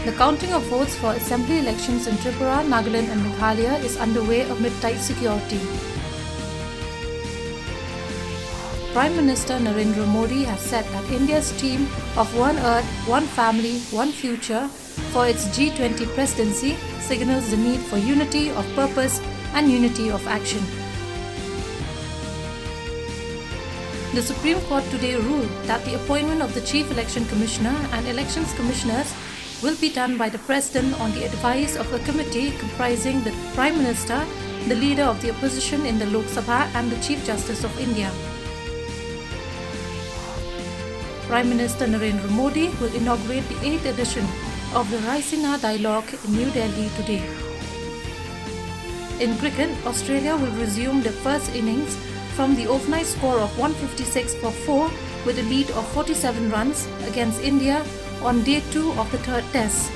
The counting of votes for assembly elections in Tripura, Nagaland and Meghalaya is underway amid tight security. Prime Minister Narendra Modi has said that India's theme of One Earth, One Family, One Future for its G20 presidency signals the need for unity of purpose and unity of action. The Supreme Court today ruled that the appointment of the Chief Election Commissioner and Elections Commissioners will be done by the President on the advice of a committee comprising the Prime Minister, the Leader of the Opposition in the Lok Sabha and the Chief Justice of India. Prime Minister Narendra Modi will inaugurate the 8th edition of the Raisina Dialogue in New Delhi today. In cricket, Australia will resume their first innings from the overnight score of 156 for 4 with a lead of 47 runs against India on day 2 of the third test.